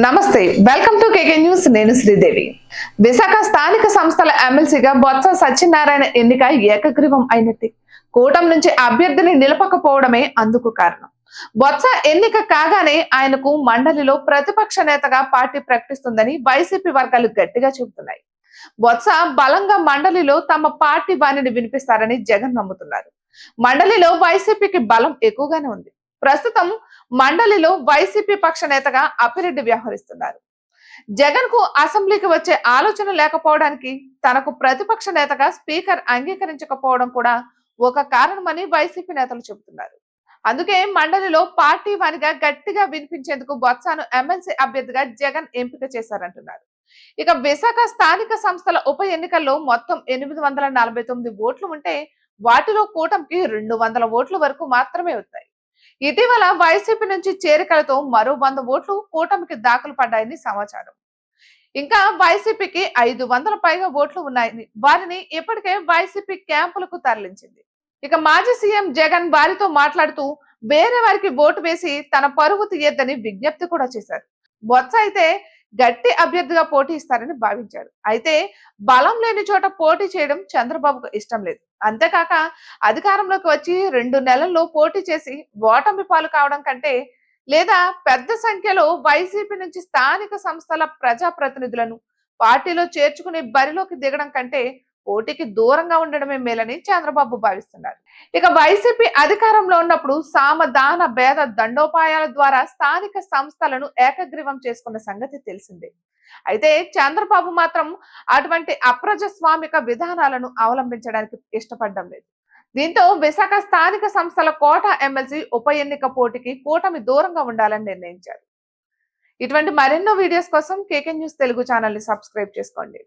నమస్తే, welcome to KK news. నేను శ్రీదేవి. విశాఖ స్థానిక సంస్థల ఎమ్మెల్సీగా బొత్స సత్యనారాయణ ఎన్నిక ఏకగ్రీవం అయినట్టే. కూటమి నుంచి అభ్యర్థిని నిలపకపోవడమే అందుకు కారణం. బొత్స ఎన్నిక కాగానే ఆయనకు మండలిలో ప్రతిపక్ష నేతగా పార్టీ ప్రకటిస్తుందని వైసీపీ వర్గాలు గట్టిగా చెబుతున్నాయి. బొత్స బలంగా మండలిలో తమ పార్టీ బాణిని వినిపిస్తారని జగన్ నమ్ముతున్నారు. మండలిలో వైసీపీకి బలం ఎక్కువగానే ఉంది. ప్రస్తుతం మండలిలో వైసీపీ పక్ష నేతగా అప్పిరెడ్డి వ్యవహరిస్తున్నారు. జగన్ కు అసెంబ్లీకి వచ్చే ఆలోచన లేకపోవడానికి తనకు ప్రతిపక్ష నేతగా స్పీకర్ అంగీకరించకపోవడం కూడా ఒక కారణమని వైసీపీ నేతలు చెబుతున్నారు. అందుకే మండలిలో పార్టీ వారిగా గట్టిగా వినిపించేందుకు బొత్సను ఎమ్మెల్సీ అభ్యర్థిగా జగన్ ఎంపిక చేశారంటున్నారు. ఇక విశాఖ స్థానిక సంస్థల ఉప ఎన్నికల్లో మొత్తం 849 ఓట్లు ఉంటే వాటిలో కూటమికి 200 ఓట్ల వరకు మాత్రమే వచ్చాయి. ఇటీవల వైసీపీ నుంచి చేరికలతో మరో 100 ఓట్లు కూటమికి దాఖలు పడ్డాయని సమాచారం. ఇంకా వైసీపీకి 500 పైగా ఓట్లు ఉన్నాయని వారిని ఇప్పటికే వైసీపీ క్యాంపులకు తరలించింది. ఇక మాజీ సీఎం జగన్ వారితో మాట్లాడుతూ వేరే వారికి ఓటు వేసి తన పరువు తీయద్దని విజ్ఞప్తి కూడా చేశారు. బొత్స అయితే గట్టి అభ్యర్థిగా పోటీ ఇస్తారని భావించారు. అయితే బలం లేని చోట పోటీ చేయడం చంద్రబాబుకు ఇష్టం లేదు. అంతేకాక అధికారంలోకి వచ్చి 2 నెలల్లో పోటీ చేసి ఓటమి పాలు కావడం కంటే లేదా పెద్ద సంఖ్యలో వైసీపీ నుంచి స్థానిక సంస్థల ప్రజాప్రతినిధులను పార్టీలో చేర్చుకుని బరిలోకి దిగడం కంటే పోటీకి దూరంగా ఉండడమే మేలని చంద్రబాబు భావిస్తున్నారు. ఇక వైసీపీ అధికారంలో ఉన్నప్పుడు సామదాన భేద దండోపాయాల ద్వారా స్థానిక సంస్థలను ఏకగ్రీవం చేసుకున్న సంగతి తెలిసిందే. అయితే చంద్రబాబు మాత్రం అటువంటి అప్రజాస్వామిక విధానాలను అవలంబించడానికి ఇష్టపడడం లేదు. దీంతో విశాఖ స్థానిక సంస్థల కోట ఎమ్మెల్సీ ఉప ఎన్నిక పోటీకి కూటమి దూరంగా ఉండాలని నిర్ణయించారు. ఇటువంటి మరెన్నో వీడియోస్ కోసం కేకే న్యూస్ తెలుగు ఛానల్ ని సబ్స్క్రైబ్ చేసుకోండి.